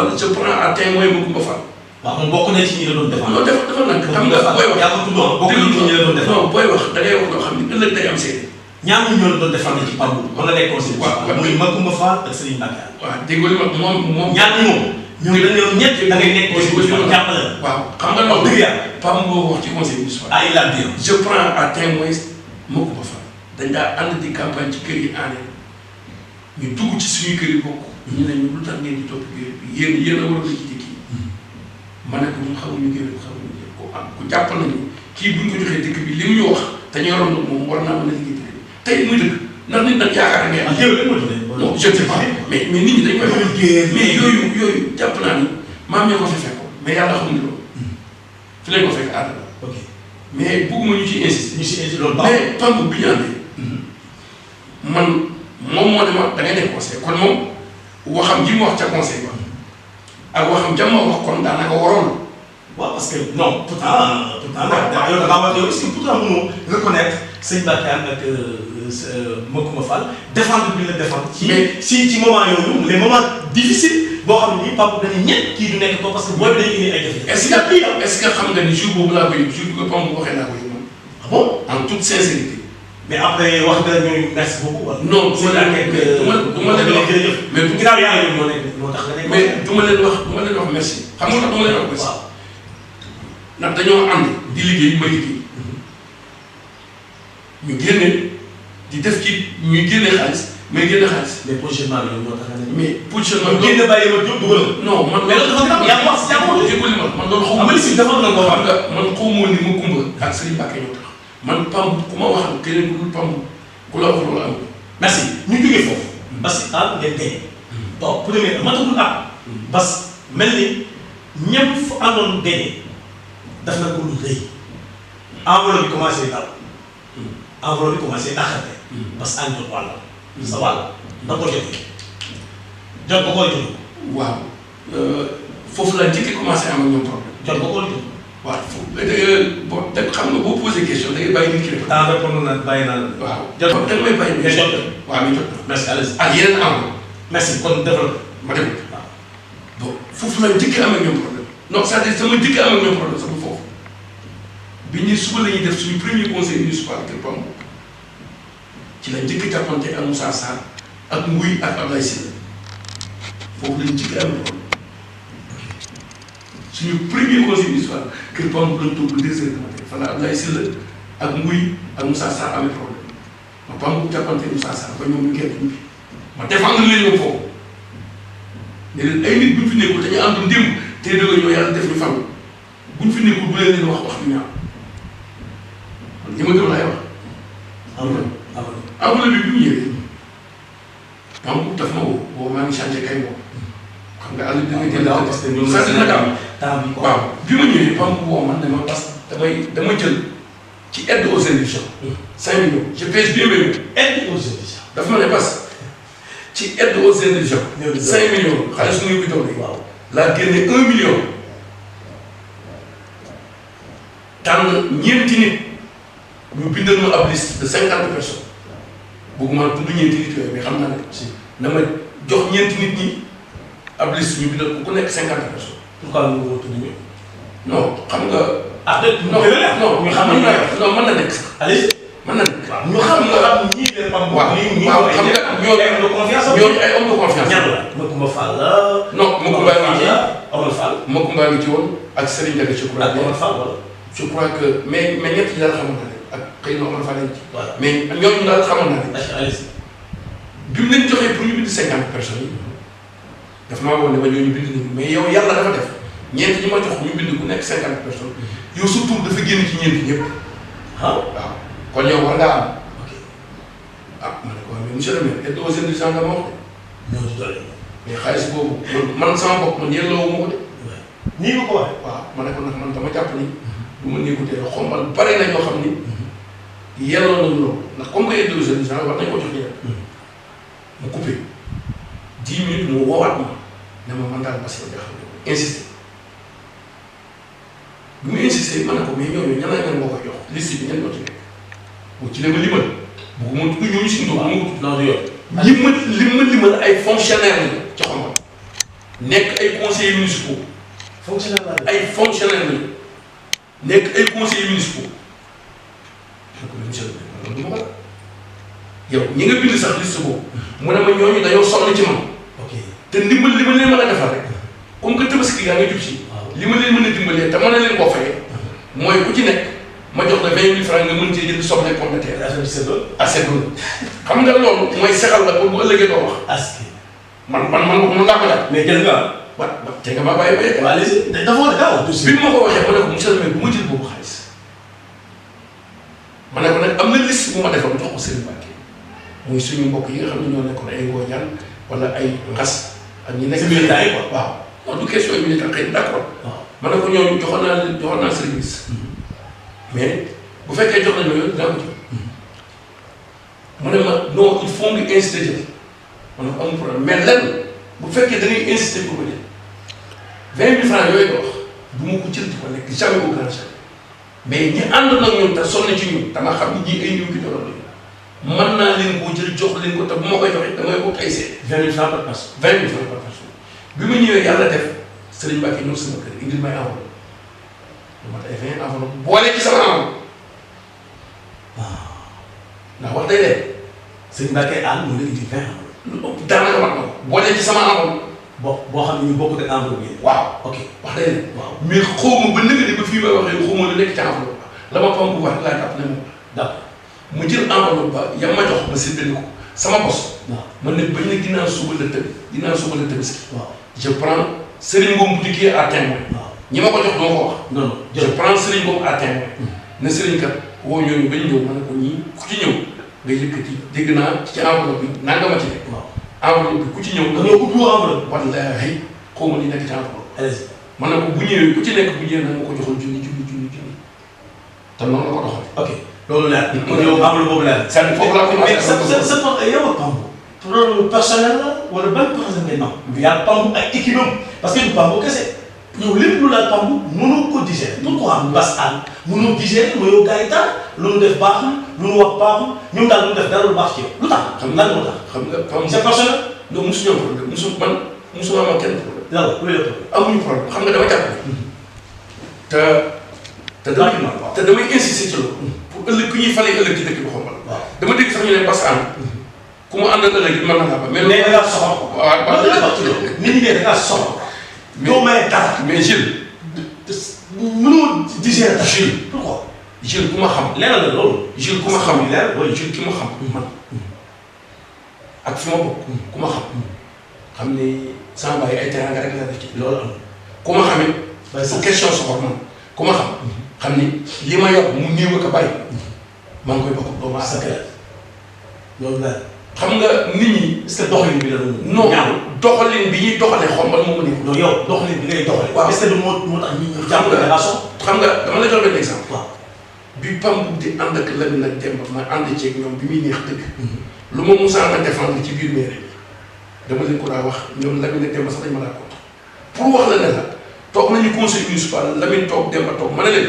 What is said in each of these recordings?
Fall je prends à témoin Macoumba Fall. waaw moom bokk na ci ñi la doon défendre. non dafa nag xam nga booy wax. yaa ko tuddoon bokk na ci ñi la doon défendre. non booy wax da ngay wax loo xam ne ëllëg day am seede. ñaar ñoo la doon défendre ci Pape Bouba. kon la nekkoon si. waaw muy Macoumba Fall ak Serigne Bakar. waaw déggoo li ma moom. ñaar ñi moom. ñoo dañu yow ñett da ngay nekk aussi jàppale la. waaw xam nga loolu dëgg yàlla. Pape Bouba wax ci conseil municipal. ah il a dit. je prends à témoin Macoumba Fall. dañ daa ànd di campagne ci kër yi aane ñu dugg ci suñu kër yi bokk. ñu ne ñu lu tax ngeen di topp kër bi yéen a waroon a jiite kii. ma ne ko ñun xamuñu kër yi xamuñu kër ko am ku jàpp nañu kii buñ ko joxee dëkk bi li mu ñu wax te ñu yoroon nag moom war naa mën a liggéey dëkk bi tey muy dëgg ndax nit nag yaakaar ngay am. non je ne sais pas mais nit ñi dañ koy wax mais yooyu jàpp naa ni maam ñoo ko fi fekkoon mais yàlla xamuñu loolu fi lañ ko fekk aadama. ok mais bëgguma ñu ci insister. ñu si insister loolu mais Pamb bi ñu àndee man moom moo ne ma da ngay nekk conseil kon moom waxam ji mu wax ca conseil ba ak waxam jàmm wax kon daanaka waroon. waaw parce que non pourtant yow da ngaa wax yow aussi pourtant mënoo reconnaître sëñ Bakar ak Macoumba Fall défendre bi la défendre. ci moment yooyu les moments difficiles boo xam ne nii Pape dañuy ñett kii du nekk ko parce que booy bi dañuy indi ay jafe-jafe. est-ce que xam nga ni jour boobu laa ko yëg jour bi ko Pamb waxee laa ko yëg moom. ah bon en toute sincérité. mais après wax nga ñooy merci beaucoup. non du ma leen wax mais du ginnaaw yaa ngi moo nekk moo tax nga nekk. mais du ma leen wax merci xam nga tax du ma leen wax merci. waaw ndax dañoo ànd di liggéey ma liggéey ñu génne di def ci ñuy génne xaalis may génne xaalis. mais positionnement bi ñoo tax nga nekk. mais positionnement bi génne bàyyi ma jóg dugal. non man mais loolu dafa yaa wax yaa wax déggoo li man loolu xaw ma. si dafa na ko xam nga man xaw ma ni Macoumba ak Serigne Bakar ñoo tax man Pamb ku ma waxal keneen ku dul Pamb ku la wax loolu am. merci ñu jógee foofu. parce que ah ngeen tey. bon premier matagul at. parce que mel ni ñëpp fu àndoon gagné daf na ko lu rëy. enveloppe bi commencé daw. enveloppe bi commencé naxante. parce que ànd jot wàll. sa wàll da ko jotee. jot ba koy jot. waaw foofu la njëkk commencé am ak ñoom problème. jot ba koy jot. waaw bon xam nga boo posé question da ngay bàyyi nit ki rek. temps répondre na bàyyi naa la. waaw jot da nga may bàyyi. mais jot waaw mais jot na. merci allez-y. ak yeneen am. merci kon développé. ma dem waaw bon foofu la njëkk am ak ñoom problème non c'est-à-dire sama njëkk am ak ñoom problème sama foofu bi ñuy suba la ñuy def suñu premier conseil municipal Kër Pamb ci la njëkk jàppante ak Moussa Sarr ak Nguy ak Ablaye Sylla foofu la ñu njëkk am problème suñu premier conseil municipal Kër Pamb lañ toog ba 2 heures du matin fan la Ablaye Sylla ak Nguy ak Moussa Sarr amee problème ma Pamb jàppante Moussa Sarr ba ñoom ñu gerte ñu ma défendre leen ñoom foofu ne leen ay nit buñ fi nekkul dañu àndoon démb te dëgg ñoo yàlla def ñu fan buñ fi nekkul bu leen wax wax ñu ñaaw man li ma gëm laay wax. enveloppe bi mu ñëwee donc daf ma woo boobu maa ngi changé kay moom xam nga àll bi da nga jël parce que ñoom sax dina am waaw bi ma ñëwee Pamb woo man dama parce que dama jël ci aide aux indigents 5 millions je pèse bien millions aide aux indigents dafa ma ne parce que ci aide aux indigents 5 millions xaalis su muy bi doon waaw laa génne 1 million tànn ñeenti nit ñu bindal ma ab liste de 50 personnes bëgguma tudd ñeenti nit yooyu mais xam naa ne si na ma jox ñeenti nit ñi ab liste ñu bindal ku nekk 50 personnes. pourquoi ñu ko tudd ñoom. non xam nga. ah dëgg non non ñu xam ne non mën na nekk sax. allez mën na nekk. waaw ñu xam nga ñii de Pamb. waaw waaw xam nga ñooñu ay homme de confiance. ñooñu ay homme de confiance. ñan la Macoumba Fall la. non Macoumba ngi ci Omar Fall. Macoumba ngi ci woon ak Serigne Ndiaga je crois. ak Omar Fall wala. je crois que mais ñett ñi daal xamoon naa ne ak xëy na Omar Fall lañ ci. voilà mais ñooñu daal xamoon naa ne. allez-y. bi mu leen joxee pour ñu bind 50 personnes yi daf maa woon ne ma ñooñu bind nañu mais yow yàlla dafa def ñeent ñi ma jox ñu bind ku nekk 50 personnes yow sa tur dafa génn ci ñeent ñëpp. ah waaw kon yow war ngaa am. ok ah ma ne ko mais monsieur le maire aide aux indigents nga ma wax ñoo ci doole. mais xaalis boobu man sama bopp man yelloo ma ko de. nii nga ko waxee. waaw ma ne ko nag man dama jàpp ni du ma néegutee xombal bare na ñoo xam ni yelloo nañu loolu ndax comme que aide aux indigents war nañu ko jox ñeneen. mu coupé 10 minutes mu woowaat ma ne ma man daal parce que jaaxal na ko insisté bi mu insisté ma ne ko mais ñooñu ñan la ngeen moo koy jox liste bi ñan ñoo ci nekk bu ci la ma limal bëgguma tudd ñooñu si ndox ma ko tudd. non du yoon. li ma limal ay fonctionnaires lañu ca xombal nekk ay conseillers municipaux. fonctionnaire la ay fonctionnaires lañu nekk ay conseillers municipaux. monsieur le maire yow ñi nga bind sax liste boobu mu ne ma ñooñu dañoo sonn ci man. ok te ndimbal li ma leen mën a defal rek comme que tabaski gaa nga jub si. li ma leen mën a dimbalee te mën na leen koo fayee. mooy ku ci nekk ma jox la 20 000 francs nga mën cee jënd soble pomme de terre. xam nga loolu mooy sexal la ba bu ëllëgee doo wax. man mën naa ko jàpp. mais jël nga ba te nga maa bàyyi ba yegg. waaw léegi dafa war a gaaw. bi ma ko waxee ma ne ko monsieur le maire bu ma jël boobu xaalis ma ne ko nag am na liste bu ma defoon jox ko Serigne Mbacké muy suñu mbokk yi nga xam ne ñoo nekkoon ay Ngooñaan wala ay Ngas ak ñi nekk. si militant yi quoi. waaw non du question yi militant xëy na d'accord. ma ne ko ñooñu joxoon naa service. mais bu fekkee jox nañ ma yoon dinaa ko jox. mu ne ma non il faut nga inciter jël ma ne ko amul problème mais lenn bu fekkee da ngay inciter pour ma jël 20 000 francs yooyu nga wax du ma ko jël di ko lekk jamais au grand jamais mais ñi ànd nag ñun te sonn ci ñun dama xam ni ñii ay ñëw ki doon lañu mën naa leen koo jël jox leen ko te bu ma koy joxee damay wut ay seet. 20 000 francs par personne. 20 000 francs par personne bi ma ñëwee yàlla def Serigne Mbacké ñëw sama kër indil may enveloppe lu mat ay 20 enveloppe boole ci sama enveloppe ndax wax day leen. Serigne Mbacké àll mu ngi indi 20 enveloppe. daanaka mat na ko boole ci sama enveloppe. boo xam ne ñu bokk ak enveloppe yi. waaw ok wax day leen. waaw mais xaw ma ba nëgë ni ba fii may waxee xaw ma lu nekk ci enveloppe la ma pam bu wax laa jàpp ne moom. d'accord mu jël enveloppe ba yam ma jox ma séddale ko sama bos. waaw man nag bañ ne ginnaaw suba la tëb ginnaaw suba la tëbiski. waaw je prends Serigne Ngom boutique à témoin. waaw ñi ma ko jox doo ko wax. non non je prends Serigne Ngom à témoin. ne Serigne kat woo ñooñu bañ ñëw ma ne ko ñii ku ci ñëw nga yëkkati dégg naa ci enveloppe bi nanga ma ci nekk. waaw enveloppe bi ku ci ñëw. da ngay ubbi enveloppe. wallaahi xaw ma li nekk ci enveloppe. allez-y. ma ne ko bu ñëwee ku ci nekk bu ñëwee na ma ko joxoon junni te noonu la ko doxalee. ok loolu leer. kon yow enveloppe boobu leer. c'est foofu laa commencé. mais sa yow ak Pambou. problème personnel la wala ban problème ngeen am. yaa Pambou ak équipe am parce que du Pambou kese yow lépp lu laal Pambou mënoo ko digérer. pourquoi Bass Anne mënoo digérer ma yow gars yi taal lu nu def baaxul lu nu wax baaxul ñoom daal lu nu def dara lu baax ci yow lu tax. xam nga moo tax. xam nga Pambou c'est personnel. non mosu ñëw problème mosu ma kenn problème. lan la lu problème. amuñu problème xam nga dama jàpp te damay insister ci loolu. pour ëllëg ku ñuy falee ëllëg ci dëkk bi xombal. waaw dama dégg sax ñu ne Bass Anne ku mu àndal ëllëg mën na laa ba. mais da ngaa soxla ko. waaw waaw wax ci loolu. nit ñi de da ngaa soxla ko. doo may dara. mais Gilles. mënoo digérer dara. Gilles pourquoi. Gilles ku ma xam. leeral la loolu. Gilles ku ma xam. leer mooy Gilles ki ma xam man. ak fi ma bokk. ku ma xam. xam ni sama baay ay teranga rek la def ci. loolu am ku ma xam it. su question soxor man ku ma xam. xam ni li ma yor mu néew ak a bàyyi. maa ngi koy bokk doomu aadama. loolu la. xam nga nit ñi. est-ce que doxalin bi la doon. non doxalin bi ñuy doxalee xombal moo ma neex. non yow doxalin bi ngay doxalee. waaw est-ce que moo tax ñu xam nga relation. xam nga dama la jox benn exemple. waaw bi Pambou di ànd ak Lamine ak Demba ma ànd ceeg ñoom bi muy neex dëgg. lu ma Moussa nga défendre ci biir mairie bi dama leen ko daa wax ñoom Lamine ak Demba sax dañ ma daa contre pour wax la ne la toog nañu conseil municipal Lamine toog Demba toog ma ne leen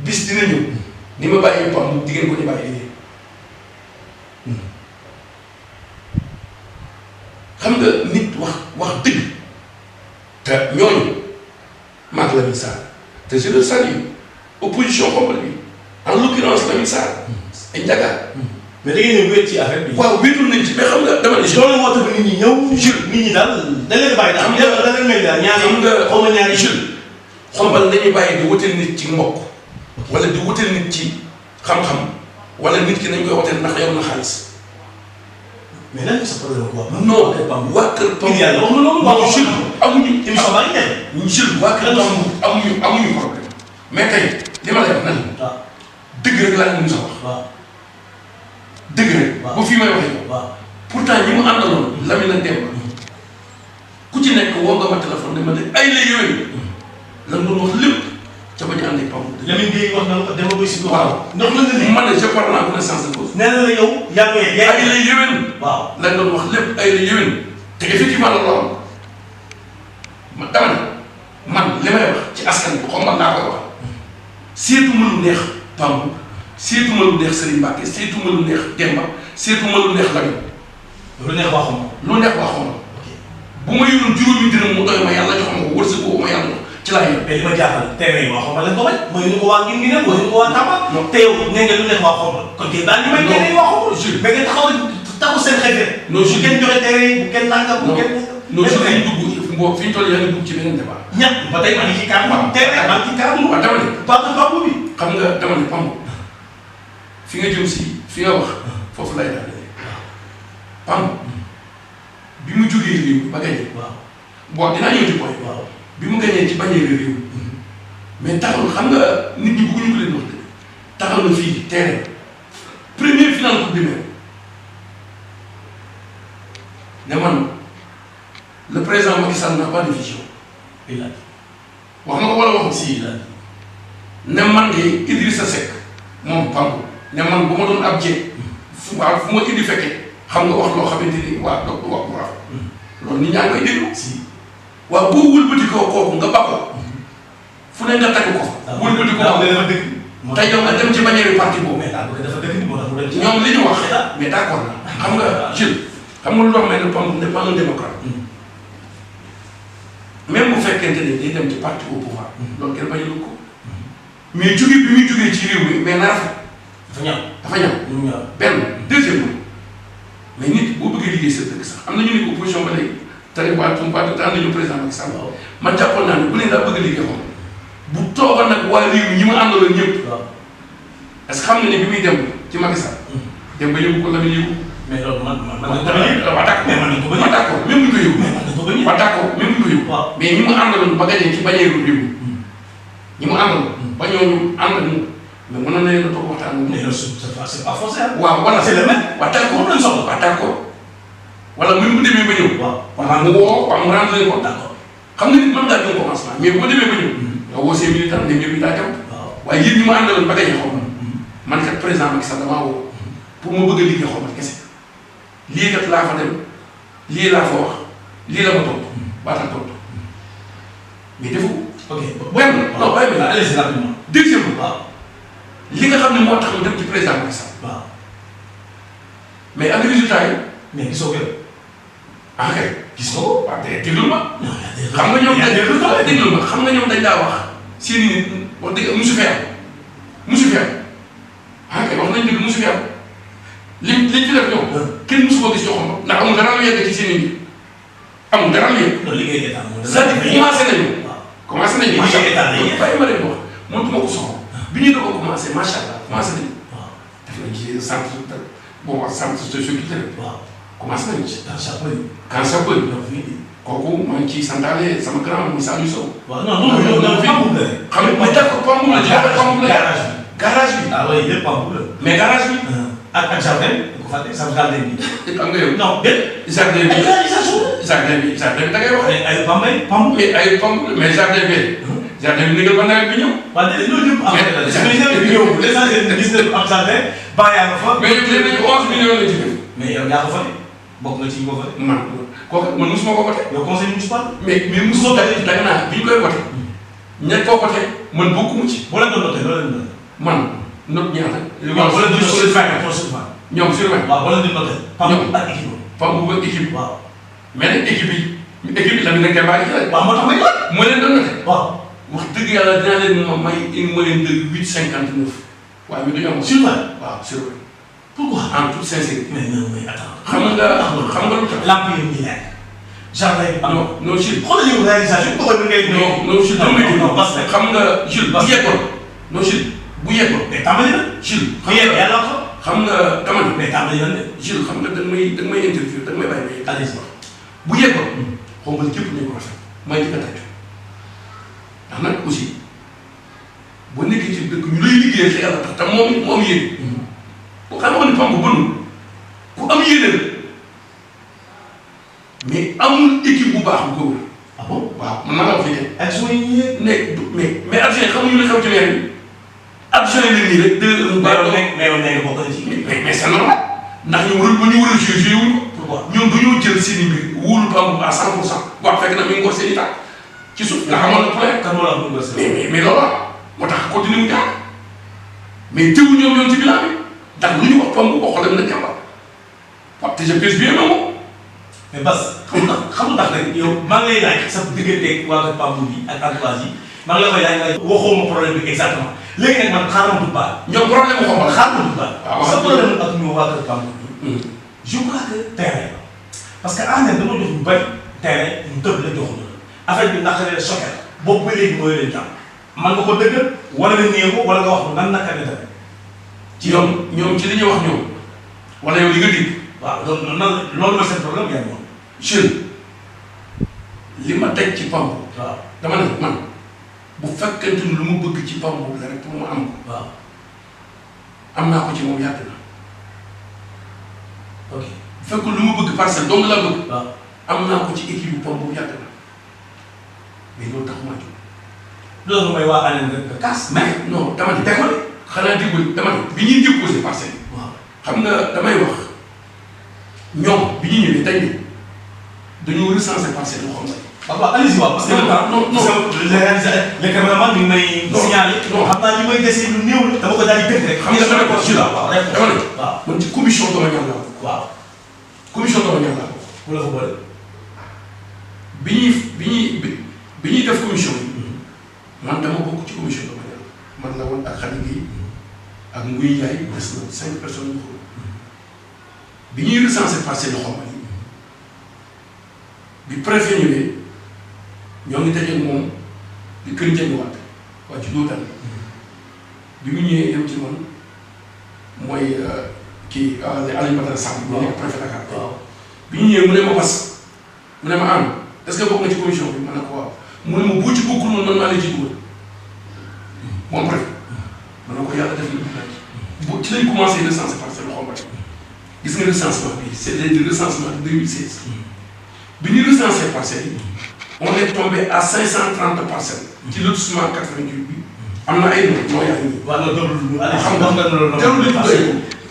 bis dina ñëw ni ma bàyyi Pambou di ngeen ko ñu bàyyi nii. xam nga nit wax dëgg te ñooñu maag Lamine Sarr te je le salue opposition xombal bi en l'occurrence Lamine Sarr ay Ndiaga. mais da ngeen ñëw wéet ci affaire bi. waaw wéetul nañ ci mais xam nga dama ne. loolu moo tax nit ñi ñëw. Jules nit ñi daal da leen bàyyi daal. xam nga da leen may daal ñaari xaw ma ñaari Jules xombal dañuy bàyyi di wutal nit ci mbokk wala di wutal nit ci xam-xam wala nit ki nañ koy wutal ndax yor na xaalis. mais lan nga sa problème quoi. non waa Kër Pambou yàlla wax na loolu. waaw Jules amuñu émission baa ngi nekk. Jules waa Kër Pambou amuñu problème mais tey li ma lay wax nan waaw dëgg rek laa leen mos a wax. waaw dëgg rek. waaw bu fi may waxee. waaw pourtant ñi mu àndaloon Lamine ak Demba ku ci nekk woo nga ma téléphone ne ma ne ay la yowee lan doon wax lépp ca ba ñu ànd ak Pambou. Lamine Gueye wax na ko Demba Boy si. waaw ndax lan la nii. man de je parle en connaissance de cause. nee na la yow yaa ngi ay la yowee. waaw lañ doon wax lépp ay la yowee te effectivement la lool ma dama ne man li may wax ci askan bi xombal naa koy wax seetuma lu neex Pambou seetuma lu neex Serigne Mbacké seetuma lu neex Demba seetuma lu neex Lamine. lu neex waxuma. lu neex waxoon bu ma yoroon juróomi dërëm mu doy ma yàlla jox ma ko wërsëg boobu ma yàlla jox ci laa yem. mais li ma jaaxal terrain yi waa Xombal lañ ko bañ mooy ñu ko waa ngir ngi ne mooy ñu ko waa Tamba. te yow nee nga lu nekk waa Xombal kon kay daal ñu may terrain yi waa Xombal. mais nga taxaw seen xel rek. non bu kenn joxe terrain yi bu kenn nangam bu kenn. non fi ñu toll yaa ngi dugg ci beneen débat. ñàkk ba tey maa ngi ci kàddu. terrain maa ngi ci kàddu. waaw dama ne. Pambu bi. xam nga dama ne Pambu fi nga jëm si fi nga wax foofu lay daal Pambu bi mu jógee réew ba gagné. waaw bon dinaa ñëw ci point. waaw bi mu gagné ci bañee réew. mais taxaw xam nga nit ñi bëgguñu ko leen wax dëgg taxaw na fii terrain première finale coupe du maire ne man le président Macky Sall n'a pas de vision. wax na ko wala waxul. si ne man de Idrissa Seck moom Pambu ne man bu ma doon ab jéeg fu ma indi fekkee xam nga wax loo xamante ni waa doog wax bu rafet loolu nit ñaa ngi koy déglu. si waaw boo wëlbati kooku nga bako fu ne nga tagg ko fa. wëlbati ko fa tey yow nga dem ci bannière parti boobu. ñoom li ñu wax mais d'accord na xam nga Jules xam nga lu dox mel ne Pambu n'est pas un démocrate. même bu fekkente ne day dem ci parti au pouvoir. loolu kenn bañu ko. mais jóge bi muy jógee ci réew mi mais na rafet. dafa ñaaw benn deuxièmement mais nit boo bëggee liggéey sa dëkk sax am na ñu ne opposition ba léegi tari waa Tumpa te ànd nañu président Macky Sall man jàppoon naa ne bu ne daa bëgg a liggéey xool bu toogal nag waa réew mi ñi ma àndaloon ñëpp est-ce que xam nga ne bi muy dem ci Macky Sall dem ba yóbbu ko la muy yóbbu. mais loolu man waaw d'accord même bu ñu ko yóbbu. waaw d'accord même bu ñu ko yóbbu. mais ñi mu àndaloon ba gagné ci bañeeru réew mi ñi mu àndaloon ba ñooñu ànd ak moom mais mënoon na leen a toog waxtaan ak moom. c'est pas forcé. waaw voilà c'est le même. waaw d'accord moom lañ soxla. waaw d'accord wala même bu demee ba ñëw. waaw mu woo waaw mu rendre leen compte. d'accord xam nga nit mën ngaa jëm commencement mais boo demee ba ñëw. nga woo ses militants ne ñëpp daa jëm. waaye yéen ñi ma àndaloon ba gagné xaw ma man kat président Macky Sall damaa woo pour ma bëgg a liggéey xaw ma kese lii kat laa fa dem lii laa fa wax lii la ma tontu baatal tontu mais defu ko. ok benn non bàyyi ma allez-y rapidement. deuxièmement li nga xam ne moo tax mu dem ci président Macky Sall. waaw mais ak résultat yi. mais gisoo ko. ah kay gis nga ko. waaw déglu ma. xam nga ñoom déglu ma xam nga ñoom dañ daa wax seen i nit wax dëgg musu fi am musu fi am ah kay wax nañ dëgg musu fi am liñ fi def ñoom kenn musu ko gis ñoo xam ndax amul dara lu yegg ci seen i nit amul dara lu yegg. loolu liggéey état moom c'est-à-dire commencé nañu. commencé nañu macha liggéey état allah bàyyi ma leen wax mënutuma ko soxla bi ñu doog a commencé macha allah commencé nañu. def nañ ci centre bon centre socioculturel. commencé nañu ci. quand ça peut kooku maa ngi ciy santaale sama grand muy Saliou Sow. waaw non non non Pambu la. xam nga d'accord Pambu la Pambu la garage bi. ah oui yëpp Pambu la. mais garage bi. ak jardin ko fàtte sama jardin bi. xam nga yow. non déet. jardin bi ay réalisation. jardin bi da ngay wax. ay Pambu. mais ay Pambu mais jardin bi. jardin bi négal ba nawet bi ñëw. waaw déedéet loolu yëpp am na. mais jardin bi ñëw l'essentiel gis nañu am jardin baa yaa nga fa. mais yow léegi 11 millions la ci def. mais yow yaa ko fa bokk nga ci ñi ko fa. kooku man mosuma ko voté. yow conseil municipal. mais mosuma voté da nga naan bi ñu koy voté. ñett koo voté man bokkuma ci. boo leen doon voté loolu leen doon. man not ñaata. waaw boo leen doon sur 20. ñoom sur 20. waaw boo leen doon voté. Pambu ak équipe. Pambu ak équipe. waaw. mais nag équipe bi la ñu nekk baa ngi ci la. waaw moo tax may doon. moo leen doon noté. waaw. wax dëgg yàlla dinaa leen ma leen dëgg 8,59. waaye mi dañoo am. sur 20. waaw sur 20. pourquoi. en toute sincérité. mais non mais attends. xam nga lu tax. lamp yi ñu leer. jardin bi am. non Jules. xoolal yow réalisation bi nga ngay. non Jules dama lay non parce que xam nga Jules bu yeggoon. non Jules bu yeggoon. mais tàmbali na. Jules bu yeggee yàlla ko. xam nga dama ne. mais tàmbali na de. Jules xam nga da nga may interview da nga may bàyyi may. allez-y. bu yeggoon. xaw ma képp nañu ko rafet. may di ko tàcc. ndax nag aussi boo nekkee ci dëkk ñu lay liggéeyal te yàlla tax te moom yéene. bu xam nga ne Pambu bënul ku am yéene la mais amul équipe bu baax bu ko wër. ah bon waaw man maa la wax fii adjoint yi mais adjoint xamuñu li xew ci maire bi adjoint yi la nii rek. mais yow nee nga bokk na ci. mais c'est normal ndax ñu war a joué wuñ ko. pourquoi ñoom dañoo jël seen i mbir wóolu Pambu à 100%. waaw fekk na mi ngi ngor seen i tànk ci suuf nga xamoon na problème. kan moo la wax ngor seen mais loolu moo tax continué mu jàng mais teewul ñoom ci bilan bi ndax lu ñu wax Pambu waxoo leen na jàmbar waaw te je pèse bien moom. mais Bas xam nga rek yow maa ngi lay laaj sa digganteeg waa kër Pape bi ak entourage yi maa ngi la koy laaj nga waxoo ma problème bi exactement léegi nag man xaaral ma dugg baal. ñoom problème mu xombal xaaral ma dugg baal. waaw sa problème ak ñu waa kër Pape bi. je crois que terrain la parce que ANACIM dama jox ñu bëri terrain ñu tëb la joxuñu la affaire bi naqaree choqué la boobu ba léegi mooy leen jàmm man nga ko dëggal wala nga néew ko wala nga wax nan naka la demee. ci ñoom ci li ñuy wax ñoom wala yow li nga dégg. waaw loolu mooy seen problème yaa ngi moom. jeune li ma teg ci Pamb. waaw dama ne man bu fekkente ni lu ma bëgg ci Pamb la rek pour ma am ko. waaw am naa ko ci moom yàgg na. ok bu fekk lu ma bëgg parcelle dong laa bëgg. waaw am naa ko ci équipe bu Pamb yàgg na mais loolu tax maa jóg. loolu mooy waa ANACIM nga kaas. mais non dama ne déggoo xanaa déggoo dama ne bi ñuy déposé parcelle yi. waaw xam nga damay wax ñoom bi ñu ñëwee dañ ne dañoo recensé parcelle yu xombal. waaw allez-y waaw parce que non les caméramans ñu ngi may signalé. non xam naa li may dese lu néew la dama ko daal di dégg rek. xam nga dama ne ko ci la waaw dama ne waaw man ci commission domaniale la waaw commission domaniale la ku la ko boole. bi ñuy def commission yi man dama bokk ci commission domaniale man la woon ak Khady Gueye ak Nguy Ndiaye des na 5 personnes yu ko bi ñuy recensé parcelle yu xombal yi bi préfet ñëwee ñoo ngi daje moom di kër Ndiaye waat waa ci Loota bi mu ñëwee yem ci man mooy kii Aliou Badara Samb. waaw nekk préfet Dakar. waaw bi ñu ñëwee mu ne ma Bas mu ne ma am est-ce que bokk nga ci commission bi ma ne ko waaw mu ne ma boo ci bokkul man maa lay ci dugal moom préfet ma ne ko yàlla def na bu ci lañ commencé recenser parcelle xombal gis nga recensement bi c'est le recensement de 2016 bi ñu recensé parcelles yi on est tombé à 530 parcelles ci lotissement 88 bi am na ay noo yaa ngi nii. waaw loolu xam nga wax nga loolu jarul li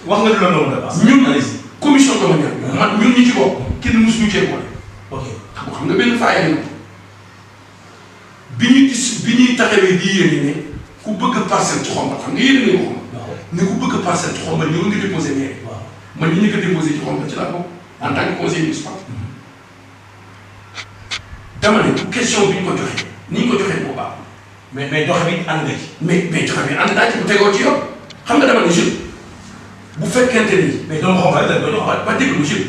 wax nga loolu la ñun commission domaniale man ñun ñi ci bokk kenn mësuñu cee boole. ok xam nga benn faaya na bi ñuy taxawee di yéene ne ku bëgg parcelle ci xombal xam nga yéene nañu ko xombal ne ku bëgg parcelle ci xombal ñëw nga déposé mairie. waaw man ñi ñu ko déposé ci xombal ci laa bokk en tant que conseiller municipal. dama ne bu question bi ñu ko joxee ni ñu ko joxee moo baax. mais joxe bi ànd nga ci. mais joxe bi ànd naa ci bu tegoo ci yoon xam nga dama ne jeune bu fekkente ni. mais doomu xombal dañ ko jox ba déglu jeune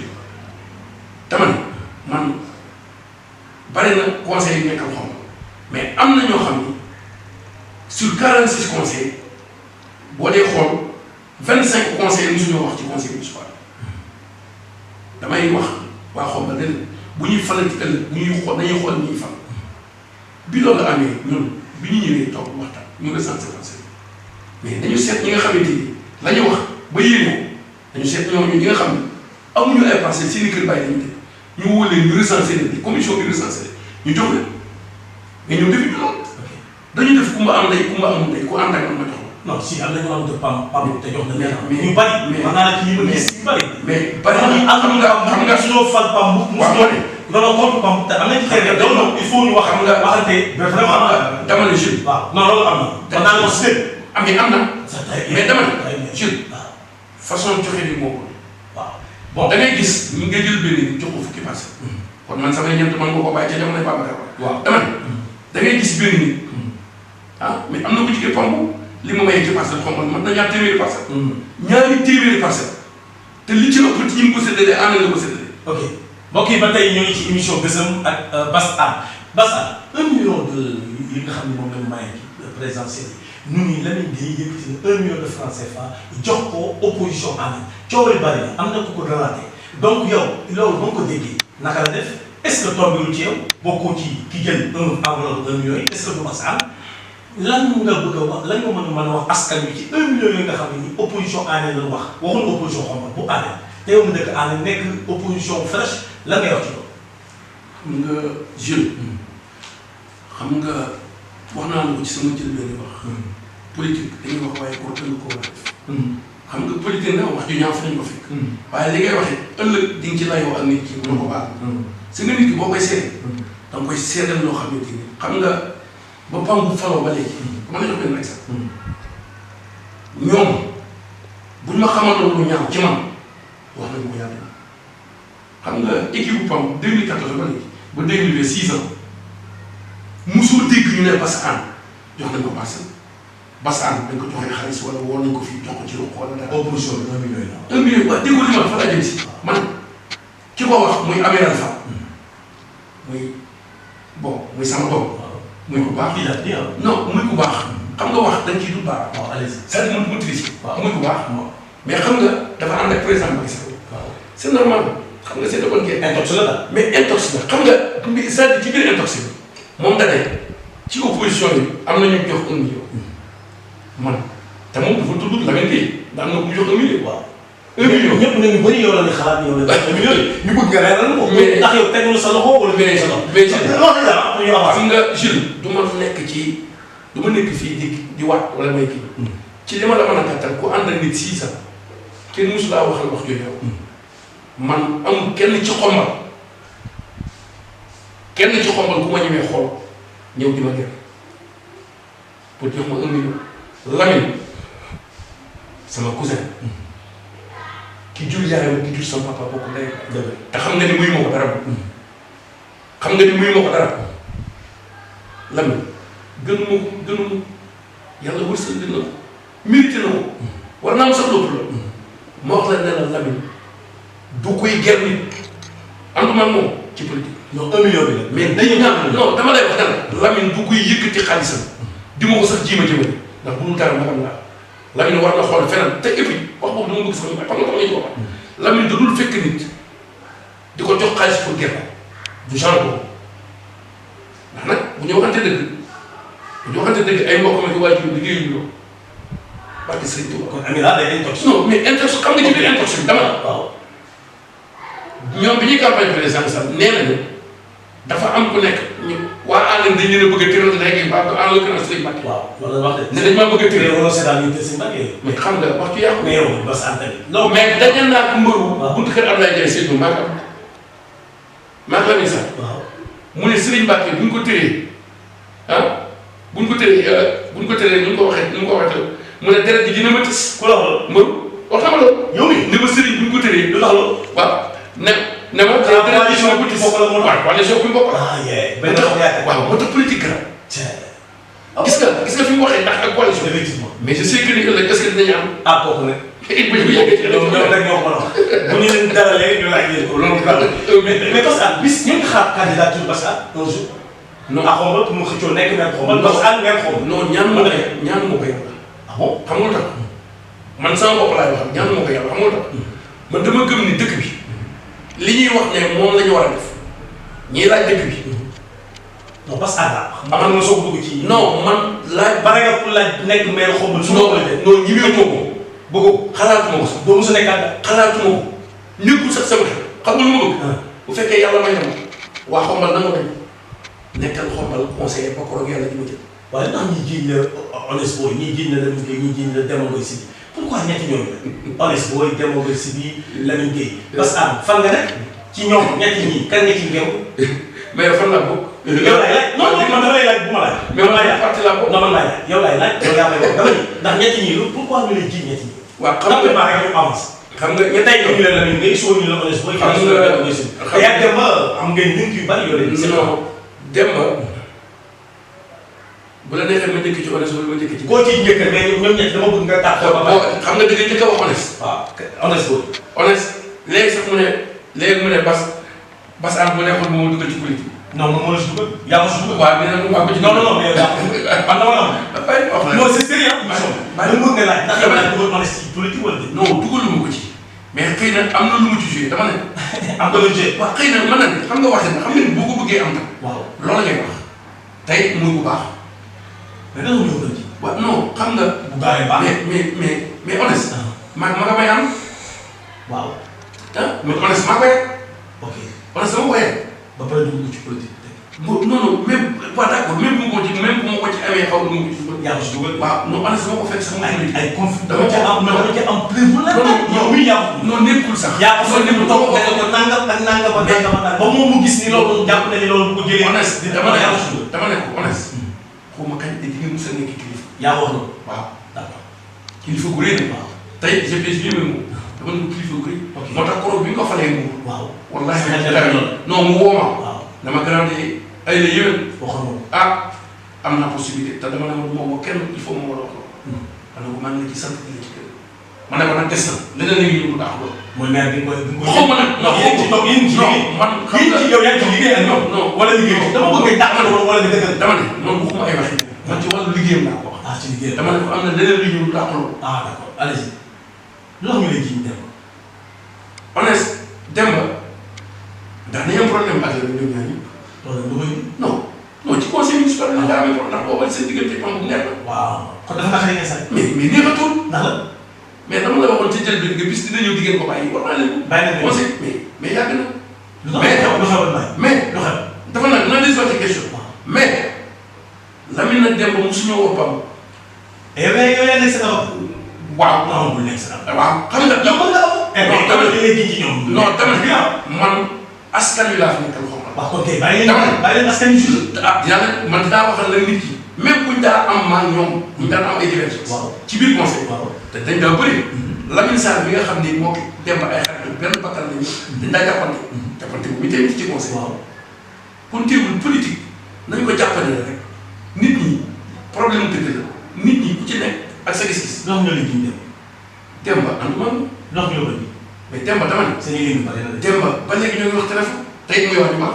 dama ne man bari na conseil yi nekkal xombal mais am na ñoo xam ni sur 46 conseils boo dee xool 25 conseils mosuñoo wax ci conseil municipal damay wax waa xombal ne bu ñuy falati ëllëg bu ñuy xool dañuy xool ñuy fal bi loolu amee ñun bi ñu ñëwee toog waxtaan ñu recensé parcelles mais dañu seet ñi nga xamante ni la ñu wax ba yéene dañu seet ñooñu ñi nga xam ne amuñu ay parcelles seen i kër bàyyi lañu te ñu woo leen ñu recensé leen commission bi recensé leen ñu jox leen mais ñoom defuñu loolu dañu def kumba am ndey kumba amul ndey ku ànd ak man ma jox la. non si am nañu am de PAM te jox na leen. mais ñu bari. mais man naa la ci ñi ma gis ñu bari. mais bari na xam nga suñoo fal PAM mu. waaw loolu contre PAM te am nañu ci teel donc il faut ñu wax. xam nga waxante vraiment. dama ne jeune. waaw non loolu am na. man naa la ko si am na. mais dama ne jeune. waaw façon joxe bi moo ko. waaw bon da ngay gis ñu nga jël benn jox ko fukki parcelle. kon man samay ñeent man nga ko bàyyi ca jamonoy Babacar waaw dama ne da ngay gis benn nit mais am na ku jigéen Pamb li ma mayee ci parcelle xombal man na ñaar téeméeri parcelle. ñaari téeméeri parcelle te li ci ëpp ci ñi mu ko séddalee ànd la ko séddalee. ok mbokk yi ba tey ñoo ngi ci émission Gësëm ak Bass Anne Bass Anne 1 million de li nga xam ne moom la ñu mayee ci présidentielle yi ñu ni Lamine Gueye yëkkati na 1 million de francs CFA jox ko opposition ànd coow li bari na am na ku ko relaté donc yow loolu ba nga ko déggee naka la def est-ce que tombé ci yow bokkoo ci ki jël enveloppe 1 million yi est-ce que du Bass Anne lan nga bëgg a wax lan nga mën a wax askan wi ci 1 million yooyu nga xam ne ni opposition ànd la wax waxul opposition xombal bu ànd te yow nga dëkk ànd nekk opposition fraîche lan ngay wax ci loolu. xam nga jeune. xam nga wax naa la ko ci sama njëlbéen wax. politique dañuy wax waaye kooku dañu ko war a def. xam nga politique nag wax ju ñaaw fa nañu ko fekk. waaye li ngay waxee ëllëg di nga ci layoo ak nit ki mën ko baal. si nga nit ki boo koy seede. da nga koy seedal loo xamante ni xam nga ba PAM bu faloo ba léegi. dama la jox benn exemple. ñoom buñ ma xamaloon lu ñaaw ci man wax nañu ko yàlla xam nga équipe PAM 2014 ba léegi ba 2020 6 ans mosoo dégg ñu ne Bass Anne jox nañ ko parcelle Bass Anne dañ ko joxee xaalis wala woo nañ ko fii jox ko ci ruq wala dara. opposition bi 1 million la. 1 million waaw déggoo li ma fa laa jëm si man ki ko wax muy Améral Fall muy bon muy sama doom muy ku baax. non muy ku baax xam nga wax dañ ciy dul baax. waaw allez-y c'est-à-dire man motrice. waaw muy ku baax. mais xam nga dafa ànd ak président Macky Sall. waaw c'est normal xam nga c'est de bonne guerre. intox la daal. mais intox la xam nga c'est-à-dire ci biir intox bi moom da ne ci opposition bi am na ñu jox 1 million. man te moom dafa tudd Lamine Gueye da am na ku jox 1 million. waaw 1 million ñëpp nañu bëri yow la ñu xalaat yow la 1 million ñu bëgg nga leeral ko. mais ndax yow tegul sa loxo wala. mais mais xam nga Jules du ma nekk ci du ma nekk fii di waat wala may kii. ci li ma la mën a gàttal ku ànd ak nit 6 ans kenn mosu laa waxal wax jooju yow. man amul kenn ci xombal ku ma ñemee xool ñëw di ma gër pour jox ma 1 million. Lamine sama cousin ki jur yaayam ki jur sama papa bokk ndey te xam nga ni muy ma ko dara xam nga ni muy ma ko dara Lamine gënu ma yàlla wërsëg na ko mérité na ko war naa am sax loolu la ma wax la ne la Lamine du koy ger nit ànduma moom ci politique. non 1 million bi la. mais dañu ñaan non dama lay wax ne la Lamine du koy yëkkati xaalisam di ma ko sax jiima jëmale ndax bu dul dara magam laa Lamine war na xool feneen te et puis wax boobu dama bëgg sax xam nga tax ko Lamine da dul fekk nit di ko jox xaalis pour ger ko du genre boobu ndax nag bu ñu waxante dëgg ay mbokk ma ci waajur liggéeyuñu loolu barke Sëriñ Tuuba. kon Amira day intox. non mais intox xam nga ci biir intox bi dama la. waaw ñoom bi ñuy campagne président sax nee nañu dafa am ku nekk ñu waa àll dañ leen a bëgg a tëral léegi ba en l'occurrence Sëriñ Mbacke. waaw loolu la wax de. ne dañ maa bëgg a tëral. mais wala seetaan ñu tëj Sëriñ Mbacke. mais xam nga wax ci yàqu. mais yow Bass Anne tamit. non mais dañu naa ko mbëru. waaw buntu kër Abdoulaye Ndiaye Seydou maa ngi am maa ngi Lamine Sarr. waaw mu ne Sëriñ Mbacke bu ñu ko tëree ah bu ñu ko tëree nu mu ko waxee mu ne deret ji dina ma tis. ku la wax mbëru wax na ma loolu. yow mi ne ma Sëriñ bu ñu ko tëree. lu tax loolu. waaw ne ma. deret ji dina ma tis waaw coalition bu ñu bokk. ah yee benn taxaw yaakaar. waaw moo tax politique grave. gis nga fi mu waxee ndax ak coalition. effectivement mais je sais que ni ëllëg est-ce que dinañu am. ah kooku nag. it bu ñu yàggee ci loolu rek ñoo ko mën a wax bu ñu leen dalalee ñu laaj leen ko loolu grave. mais Bass Anne bis ñu ngi xaar candidature Bass Anne un jour. non ah xombal pour mu xëccoo nekk même xombal Bass Anne même xombal. non ñaanu ma ko yàlla. ah bon xam nga lu tax man sama bopp laay wax ñaanu ma ko yàlla xam nga lu tax man dama gëm ni dëkk bi li ñuy wax ne moom la ñu war a def ñiy laaj dëkk bi. non Bass Anne la. amal nga soog dugg ci. non man laaj. bare nga pour laaj nekk maire xombal. su ma ko defee non ñi ma ko bëgg xalaatuma ko sax. doo mos a nekkaat xalaatuma ko nekkul sax sama xel xam nga lu ma bëgg. bu fekkee yàlla may na ma waa xombal na ma bañ nekkal xombal conseiller ba koroog yàlla di ma jël. waaye ndax ñi jiiñ la Honest Boy ñi jiiñ la Lamine Gueye ñi jiiñ la Demba Ngoy Sibi pourquoi ñetti ñooñu la Honest Boy Demba Ngoy Sibi Lamine Gueye Bass Anne fan nga nekk ci ñoom ñetti ñii kan nga ci ngeew. mais fan laa bokk. yow laay laaj non non man dama lay laaj bu ma laaj. mais man laay parti laa bokk. non man laay laaj yow laay laaj yow yaa may wax dama ni ndax ñetti ñii lu pourquoi ñu lay jiiñ ñetti ñii. waaw xam nga maa rek ñu avance. xam nga ñetti tey ñu leen Lamine Gueye suba ñu la Honest Boy. xam nga te yaa Demba am ngeen link yu bari yoo leen. non Demba bu la neexee ma njëkk ci Honest wala ma njëkk ci. koo ciy njëkk mais ñoom ñett dama bëgg nga tàq. xam nga dëgg njëkk a wax Honest. waaw Honest Boy. Honest léegi sax mu ne Bass Anne bu nekkoon moo dugal ci politique. non man moo la si dugal yaa ma si dugal. waaw dina maa ko ci. non non non mais yow yaa ko man dama la am. non c'est sérieux. maa ngi bëgg nga laaj ndax yow yaa dugal Honest ci politique wala déet. non dugaluma ko ci mais xëy na am na lu mu ci joué dama ne. am nga lu joué. waaw xëy na mën na ne xam nga waxee na xam nga ni boo ko bëggee am tam. waaw loolu ngay wax tey muy bu baax. mais nan la ñu ko ji. waaw non xam nga. bu baaxee baax mais Honest. ma nga may am. waaw. ah mais Honest maa koy. ok Honest dama koy. ba pare dugg ci politique. non non même pas d'accord même bu ma ko ci amee xaw ma ko ci dugal. yaa ko si dugal. waaw non Honest dama ko fekk sax. ay conflit dama ca am preuve la. yow mii yaa ko. non nekkul sax. yaa ko soog a toog nga ne ko nangam ak nangam ak nangam ak ba moom mu gis ni loolu jàpp na ni loolu bu ko jëlee. Honest dama ne ko Honest. xaw ma kañ te di nga mos a nekk kilifa. yaa wax loolu. waaw d'accord kilifa gu rëy na. waaw tey je pèse bien mes mots dama ne ko kilifa gu rëy. ok moo tax koro bi nga ko falee nguur. waaw wallaahi non mu woo ma. waaw dama garanti ay la yéwén. waxoon ah am naa possibilité te dama ne ma du ma woo kenn il faut ma war a wax loolu. ma ne ko maa ngi la ci sant di la ci gërëm. ma ne ko nag des na leneen la ñuy ñëw lu baax loolu. mooy maire bi nga koy xaw ma nag non yéen ci toog yéen ci liggéey man xam nga yow yaa ngi ci liggéey ak ñoom non wala liggéey dama bëgg ngay tàqal wala nga dëggal dama ne man waxuma ay waxi man ci wàllu liggéeyam laa ko wax. ah ci liggéey dama ne ko am na leneen lu ñëw lu baax loolu. ah d'accord allez-y lu tax ñu lay jiñ dem honnête Demba ndax dañu am problème ak la ñoom ñaar ñëpp. problème lu koy non non ci conseil municipal bi daa amee problème ndax booba seen diggante am bu neex la. waaw kon dafa naqari nga sax mais neexatul. ndax la mais dama la waxoon ci njëlbéen nga bis dina ñëw diggante ko bàyyi war naa leen. bàyyi leen conseil mais yàgg na. lu tax lu xewal bàyyi mais lu xew dafa nag na des ci question. mais Lamine nag Demba mosuñoo woo Pam. yow yaa nekk sa bopp waaw non bul nekk sa bopp waaw xam nga. yow mën nga am non dama li ngay jiñ ci ñoom non dama man askan wi laa fi nekkal xaw ma. wax ko kay bàyyi leen askan wi juste ah yàlla man dinaa waxal la nit ki même buñ daa am maa ñoom buñ daan am ay divergences. waaw ci biir conseil. waaw te dañ daa bëri. Lamine Sarr bi nga xam ni moo Demba ay xarit benn bakkan lañu. dañ daa jàppante bu ñu ci conseil. waaw kon teewul politique nañu ko jàppale rek nit ñi problème dëgg la nit ñi ku ci nekk ak sa gis-gis. loo xam ne la jiñ dem Demba ànduma loo xam ne la mais Demba dama ne. seen yéen bari na de Demba ba léegi ñoo ngi wax téléphone tey muy wax ni ma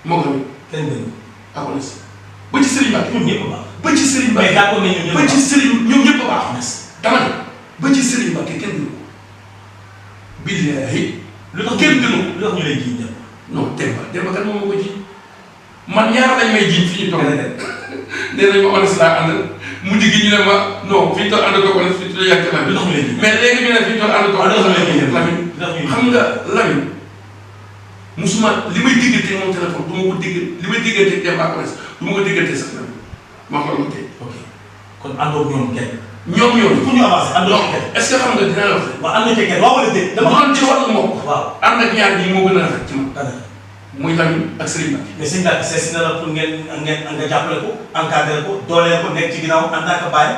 moo gën kenn gën a akoon si ba ci Serigne Mbacke ñoom ñëpp baax ba ci Serigne mais Mbacke d'accord nañ ñoom ba ci Serigne ñoom ñëpp a baax. merci dama ne ba ci Serigne Mbacke kenn gënu ko. billaahi lu tax kenn gënu ko. lu tax ñu lay jiñ dem non Demba kan moom moo ko ji man ñaar lañ may jiñ fi ñu toog. nee nañ ma honnête laa ànd mujj gi ñu ne ma non fi ñu toll ànd ko honnête fi ñu toll yàgg lu tax ñu lay jiñ mais léegi ñu ne fi ñu toll ànd ko honnête Lamine xam nga Lamine musuma li may diggante moom téléphone du ma ko digg li may diggante Demba ak honnête du ma ko diggante sax Lamine ma xool ma tey. ok kon àndoo ak ñoom kenn ñoom pour ñu avancer àndoo ak kenn est-ce que xam nga dinaa la wax. waaw ànd ci kenn waaw wala déet dama doon ci wàllu mbokk. waaw ànd ak ñaar ñi moo gën a rafet ci man. dana muy Lamine ak Serigne Mbacke. mais sëñ Mbacke seet si na la pour ngeen nga jàppale ko encadré ko dooleel ko nekk ci ginnaaw en tant que baay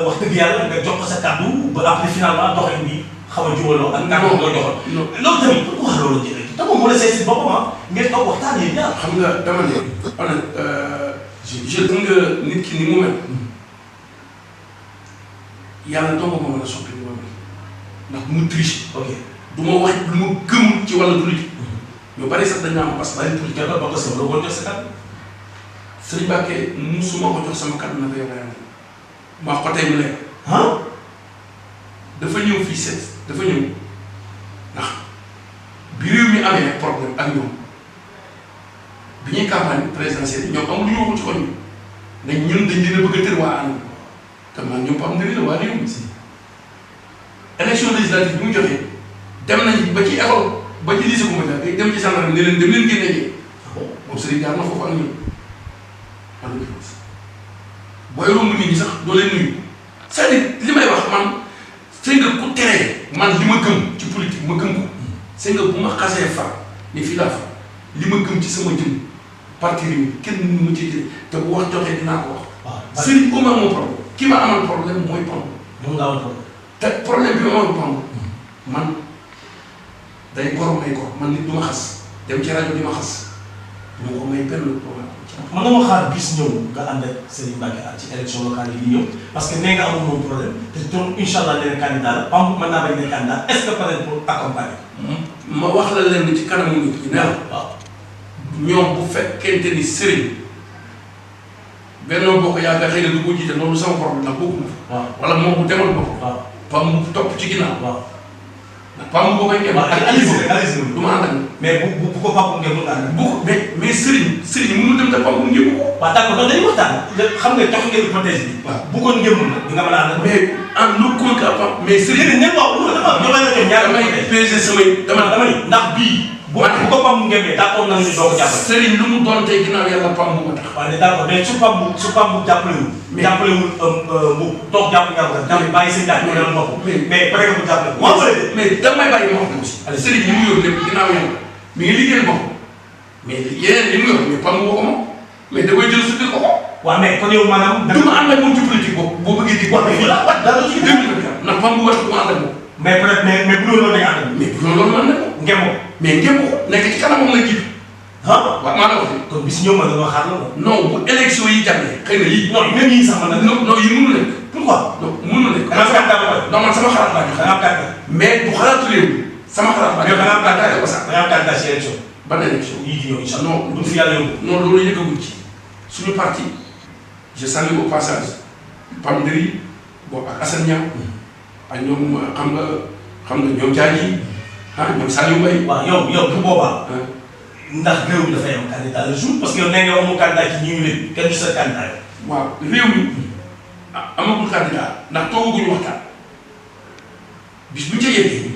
wax dëgg yàlla nga jox ko sa kàddu ba après finalement doxalin bi xaw a jubaloo ak kàddu nga joxoon. loolu tamit pour wax loolu jëlee te moom moo la seet si boppam ngeen toog waxtaan yéen ñaar. xam nga dama ne honnête je nga nit ki ni mu mel yàlla dong ma mën a soppi ni ma mel ndax du ma triche. ok du ma wax lu ma gëmul ci wàllu politique. ñu bari sax dañ naan parce que bari politique ba ko sa loolu jox sa kàddu. Serigne Mbacke musuma ko jox sama kàddu na ko yow yaa ngi ma wax ko tey mu nekk. dafa ñëw fii seet dafa ñëw ndax bi réew mi amee problème ak ñoom bi ñuy campagne présidentielle ñoom amul lu ñu waxul ci koñ bi ñun dañ leen a bëgg a tër waa ànd te man ñoom am na la waa réew mi si élection législative bi mu joxee dem nañ ba ci école ba ci lycée bu ma jaar dem ci gendarme ne leen dem leen génne ñi moom Serigne jaar na foofu ak ñun en l'occurrence booy romb nit ñi sax doo leen nuyu c'est-à-dire li may wax man c'est nga ku teree man li ma gëm ci politique ma gëm ko c'est nga bu ma xasee far ni fii laa far li ma gëm ci sama jëm parti réew kenn mënu ma ci jëlee te bu wax jotee dinaa ko wax. waaw Serigne Oumar moom problème ki ma amal problème mooy Pam. moom nga amal problème. te problème bi ma amal Pam man day gor may gor man nit du ma xas dem ci rajo di ma xas du ma ko may benn problème. mën nga ma xaar bis ñëw nga ànd ak Serigne Mbacke ci élection locale yi di ñëw parce que nee nga amul moom problème te donc incha allah leneen candidat la Pam mën naa bañ ne candidat est-ce que pare pour accompagner. ma wax la leen ci kanamu nit ñi ne la. waaw ñoom bu fekkente ni Serigne Benno Bokk Yaakaar xëy na du ko jiite loolu sama problème ndax bokkuma fa. waaw wala moom bu demal boppam. waaw Pam mu topp ci ginnaaw. waaw ndax Pam boo koy ñëw. ak Aliou du ma ànd ak mais bu ko Pam ngeen mën a ànd. bu ko mais Serigne mënul dem te Pam mu ñëw ko. waaw d'accord donc dañuy waxtaan xam nga jox ngeen hypothèse bi. waaw bu ko ngémul nag di nga mën a ànd. mais en lu compte à Pam mais Serigne. ngeen wax lu dafa ñoo la jox ñaari damay peser samay dama ni ndax bii. bu ko Pam ngémee d'accord nañu ni doo ko jàppale. Serigne lu mu doon tey ginnaaw yàlla Pam bu ma tax. waaw d'accord mais su Pam bu jàppalewul. mais jàppalewul mu toog jàpp nga ko jàpp bàyyi seen jàpp ñu bopp. mais peut-être bu jàppale ko. mais damay bàyyi ma wax ko aussi. Serigne li mu yor lépp ginnaaw yàlla mi ngi liggéeyal boppam mais yeneen li mu yor mais Pam woo ko moom mais da koy jël su ko ko. waaw mais kon yow maanaam. du ma ànd ak moom ci politique boobu boo bëggee di. waaw mais dara ci ndax Pam bu wax du ma ànd ak moom. mais peut-être mais bu loolu dañuy ànd. mais bu loolu mën na ko. ngemu ko mais ngemu ko nekk ci kanamam la jiitu. ah waaw maa la wax kon bis ñëw ma nga xaar la non bu élection yi jàllee xëy na yii. non même yii sax man nag. non yi mënul nekk. pourquoi. non mënul nekk. da nga non man sama xalaat laa joxe. da nga am kàddu. mais bu xalaatu réew mi sama xalaat laa joxe. da nga am kàddu ko sax. da nga am kàddu si élection. ban élection yii di ñëw incha allah. non du fi yàlla yóbbu. non loolu yëgaguñ ci suñu parti je salue au passage Pam Ndiri boobu ak Assane Niang ak ñoom xam nga ñoom Diadji ñoom Saliou Mbaye. waaw yow bu boobaa. ndax réew mi dafay am candidat le jour parce que yow nee nga amul candidat ci ñi ñu leen kenn du sa candidat yi. waaw réew mi amagul candidat ndax toogaguñu waxtaan bis bu ñu ca yeggee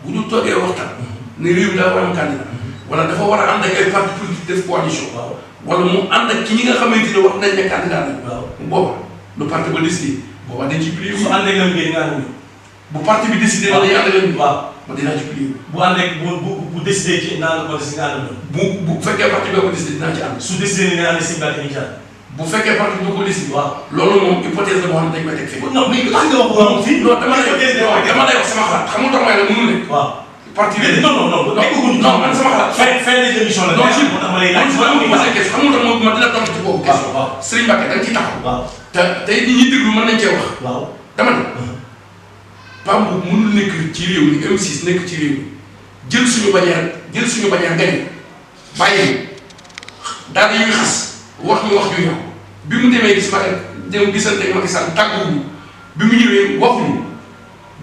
bu ñu toogee waxtaan ne réew mi daa war a am candidat wala dafa war a ànd ak ay parti politique def coalition. waaw wala mu ànd ak ci ñi nga xamante ne wax nañ ne candidat lañ. waaw booba lu parti ba décidé booba dañ ci plié. su àndee nga liggéey nga ànd bu parti bi décidé. waaw dañuy ànd ak ñoom. waaw ma dinaa ci plié. bu àndee bu décidé ci naan ko si nga ànd bu fekkee parti bi ko décidé dinaa ci ànd. su décidé ni nga ànd si mbaa dañuy jaar. bu fekkee parti bi ko décidé. waaw loolu moom hypothèse la boo xam ne dañ koy teg fii. non mais lan nga wax moom fii. non dama lay wax sama xalaat xam nga tax may la mënul nekk. waaw parti bi non man sama xalaat. fin des émissions la. non si moo tax ma lay laaj. xam nga tax ma dina tontu ci boobu. waaw waaw Serigne Mbacké da nga ciy taxaw. waaw te tey nit ñi déglu mën nañ cee wax. waaw dama ne. PAM boobu mënul nekk ci réew mi M6 nekk ci réew mi jël suñu bañaar gañ bàyyi daal di ñuy xas wax ñu wax ñu ñëw bi mu demee gis Macky dem gisante ak Macky Sall tàgguwuñu bi mu ñëwee waxuñu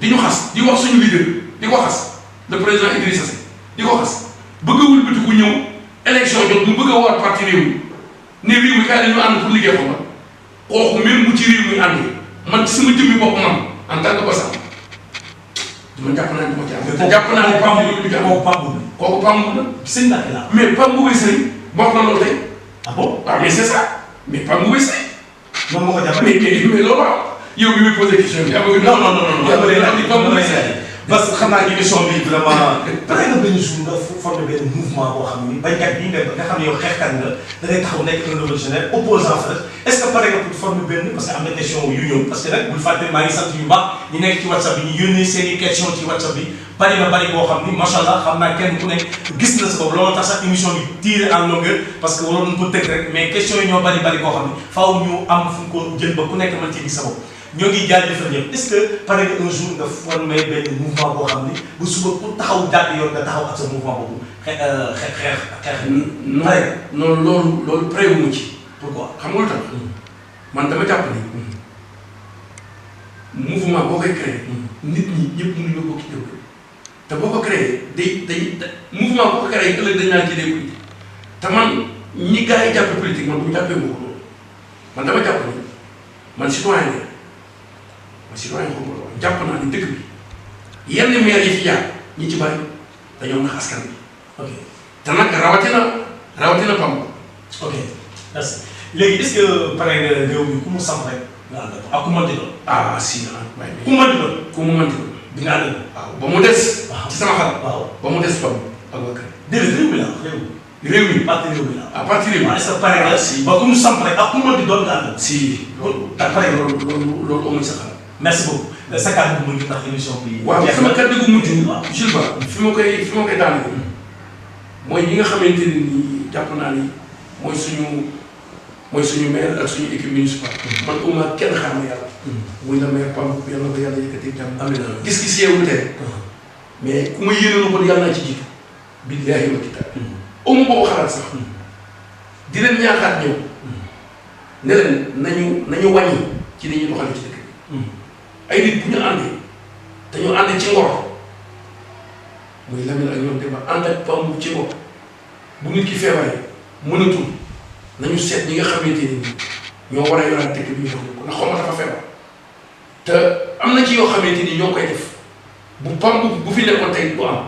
di ñu xas di wax suñu leader di ko xas le président Idrissa Seck di ko xas bëgg a wëlbati ku ñëw élection jot mu bëgg a war parti réew mi ne réew mi kaay la ñu ànd pour liggéey ko ma kooku même bu ci réew mi àndee man ci sama jëmmi bopp man en tant que Bassam man jàpp naa ne moo ci am. te jàpp naa ne PAM boobu du ci am kooku PAM boobu la. sëñ Mbacké la mais PAM boobu sëriñ wax na loolu tey. ah bon waaw mais c'est ça mais PAM boobu sëriñ. moom moo ko jàppale. mais loolu am yow bi muy posé question bi. non non non non parce que xam naa émission bi vraiment. pare nga benn jour nga formé benn mouvement boo xam ni bañkat bi nga xam ne yow xeexkat nga da ngay taxaw nekk un révolutionnaire opposant fa est ce que pare nga pour former benn parce que am na question yu ñëw parce que nag bul fàtte maa ngi sant yu baax ñu nekk ci WhatsApp bi ñu yónnee seen i question ci WhatsApp bi bari na bari boo xam ni macha allah xam naa kenn ku nekk gis na sa bopp loolu tax sax émission bi tiré en longueur parce que waroon ko tëgg rek mais question yi ñoo bari boo xam ni faaw ñu am fu ko jël ba ku nekk mën ci gis sa bopp ñoo ngi jaajëfal ñëpp est-ce que pare nga un jour nga formé benn mouvement boo xam ni bu suba ku taxaw jàpp yoon nga taxaw ak sa mouvement boobu xeex. non loolu pare wu ma ci. pourquoi xam nga lu tax man dama jàpp ni mouvement boo koy créé. nit ñi ñëpp mënuñoo bokk ci dëkk te boo ko créé day mouvement boo ko créé ëllëg dañ naan ci des politique te man ñi gars yi jàppe politique man bu ñu jàppee moo ko loolu man dama jàpp ni man citoyen la. ma citoyen xaw ma loolu jàpp naa ni dëkk bi yenn maire yi fi jaar ñi ci bari dañoo nax askan bi. ok te nag rawatina PAM. ok merci léegi est-ce que pare nga réew mi ku mu samp rek nga ànd ak ku mënti doon. ah si waaye ku mënti doon. ku mu mënti doon. di nga ànd waaw ba mu des. waaw ci sama xalaat. waaw ba mu des PAM ak waa kër. déedéet réew mi la réew mi parti réew mi la. à partir de. waaw est-ce que pare nga si ba ku mu samp rek ak ku mënti doon nga ànd. si loolu. pare loolu amuñ sa xalaat. merci beaucoup sa kàddu bu mujj ndax émission bi. waaw sama kàddu gu mujj. waaw Jules Ba fi ma koy daanaka mooy ñi nga xamante ne nii jàpp naa ni mooy suñu maire ak suñu équipe municipale. man au moins kenn xaar na yàlla. muy la maire PAM yàlla ko yàlla yëkkati jàmm. amiin gis-gis yeewu tey mais ku ma yéene ko yàlla naa ci jiitu. billaahi wa kitaab. amu boobu xalaat sax. di leen ñaaxaat ñëw. ne leen nañu wàññi ci li ñuy doxalee ci dëkk bi. ay nit bu ñu àndee dañoo ànd ci ngor muy Lamine ak ñoom débat ànd ak PAM ci ngor bu nit ki feebaree mënatul nañu seet ñi nga xamante ni ñoo war a yoraat dëkk bi ñu jox ko ndax xaw ma dafa feebar te am na ci yoo xamante ni ñoo koy def bu PAM bu fi nekkoon tey du am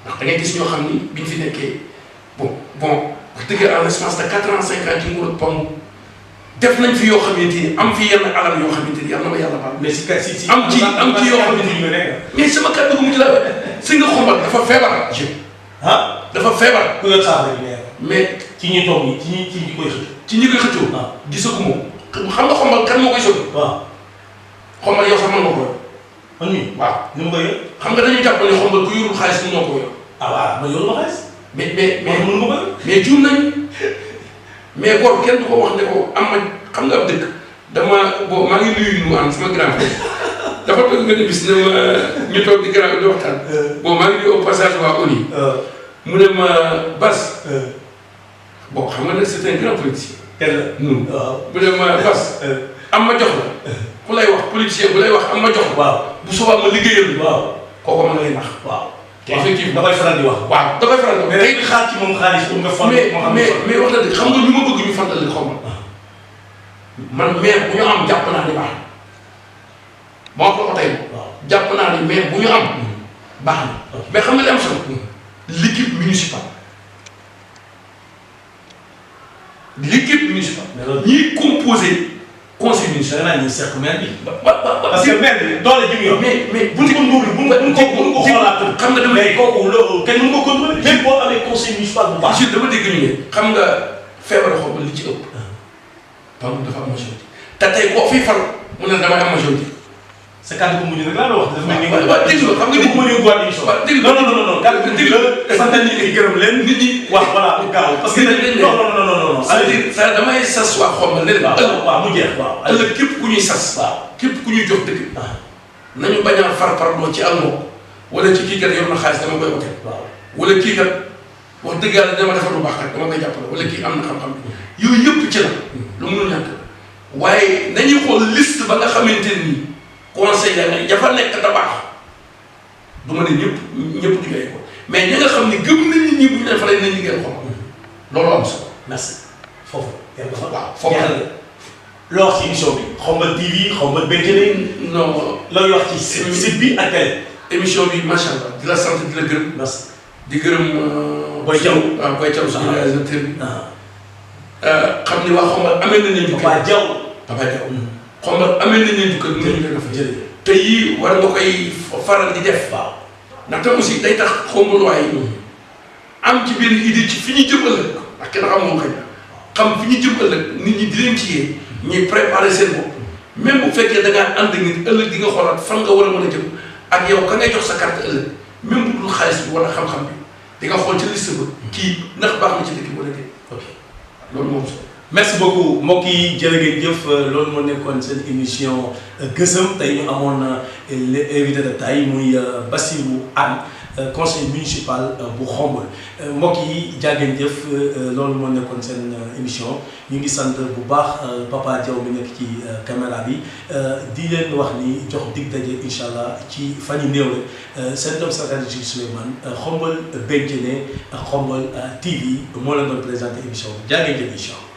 ndax da ngay gis ñoo xam ni biñ fi nekkee bon wax dëgg en l'espace de 4 ans 5 ans ci nguur PAM def nañ fi yoo xamante ni am fi yenn alal yoo xamante ni yàlla na ma yàlla baal. mais si am ci yoo xamante ni mais sama kàddu gu mujj la si nga xombal dafa feebar. ah dafa feebar. ku yor saafara bi mais ci ñi toog ñi ci ñi koy xëcc. ci ñi koy xëccoo. waaw gisagu ma xam nga xombal kan moo koy sotti. waaw xombal yow sax mën nga ko. man mii waaw ni ma koy yor. xam nga dañuy jàpp ne xombal ku yorul xaalis mënoo ko yor. ah waaw man yorul ma xaalis. mais mën nga ko mais juum nañu mais bor kenn du ko wax ne ko am ma xam nga ab dëkk dama boo maa ngi nuyu nu am sama grand frère dafa toog benn bis ne ma ñu toog di grand di waxtaan. bon maa ngi nuyu au passage waa ONU. mu ne ma Bas. bon xam nga nag c'est un grand politicien. kenn la mu ne ma Bas. am ma jox la. ku lay wax politicien bu lay wax am ma jox la. waaw bu soobaa ma liggéeyal. waaw kooku mën na lay nax. waaw effectivement da koy faral di wax. waaw da koy faral di wax. mais day xaar ci moom xaalis pour nga fal. mais wax na dëgg xam nga ñu ma bëgg ñu fantal leen xaw ma. man maire bu ñu am jàpp naa ni baax na. moo wax la ko tey. waaw jàpp naa ni maire bu ñu am. baax na mais xam nga li am solo. l'équipe municipale. l'équipe municipale. mais loolu ñiy composé conseil municipal. da nga naan ñu seq maire bi. parce que maire bi doole ji mu yor. mais buñ ko nduur buñ ko xoolaat. xam nga dama mais kooku loolu kenn mënu ko contrôler. même boo amee conseil municipal bu baax. dama dégg ñu ne xam nga feebar xaw ma li ci ëpp. donc dafa am majorité te tey koo fi fal mu ne damay am majorité. sa kàddu bu mujj nag laa la wax. dafa mel ni nga waaw dégg nga xam nga bu ma ñëw boîte émission. waaw dégg nga non kàddu bu dégg la sant nañ ni gërëm leen. nit ñi wax voilà gaaw parce que non. c'est-à-dire ça damay sas waa xaw ma leneen. waaw mu jeex waaw. ëllëg képp ku ñuy sas. waaw képp ku ñuy jox dëgg. nañu bañ a farfarloo ci almoo wala ci kii kat yor na xaalis dama koy wote. waaw wala kii kat wax dëgg yàlla dama defar lu baax kat dama koy jàppale wala kii am na xam-xam yooyu yëpp ci la lu mënul ñàkk waaye nañuy xool liste ba nga xamante ni conseil ya fa nekk da baax du ma ne ñëpp du ñu ay ko mais ña nga xam ni gëm nañ nit ñi bu ñu leen falee nañ liggéeyal xom loolu am solo. merci foofu. waaw foofu loo wax ci émission bi Xombal TV Xombal Béntélé. non looy wax ci site bi ak télé. émission bi macha allah di la sant di la gërëm. merci di gërëm. Boy Diaw waaw Boy Diaw suñu réalisateur bi. xam ni waa Xombal amee nañ leen jukkal. Papa Diaw. Papa Diaw. Xombal amee nañ leen jukkal ñu ngi leen def. jërëjëf te yii war nga koy faral di def. waaw ndaxte aussi day tax Xombal waaye am ci benn idée ci fi ñu jëm ëllëg ndax kenn xam moom xëy na xam fi ñu jëm ëllëg nit ñi di leen ci yee ñuy préparer seen bopp même bu fekkee da ngaa ànd nit ëllëg di nga xoolaat fan nga war a mën a jëm ak yow ka ngay jox sa carte ëllëg même bu dul xaalis bi wala xam-xam bi di nga xool ci liste ba kii ndax baax na ci dëkk wala déet. ok loolu moom sax. merci beaucoup mbokk yi jërë ngeen jëf loolu moo nekkoon seen émission gësëm tey ñu amoon invité de taille muy Bassirou Anne conseil municipal bu Xombal mbokk yi jàngeen jëf loolu moo nekkoon seen émission ñu ngi sant bu baax Papa Diaw mi nekk ci caméra bi di leen wax ni jox dig daje incha allah ci fan yu néew la seen doom stratégique Souleymane Xombal Béntélé Xombal TV moo leen doon présenté émission bi jàngeen jëf incha allah.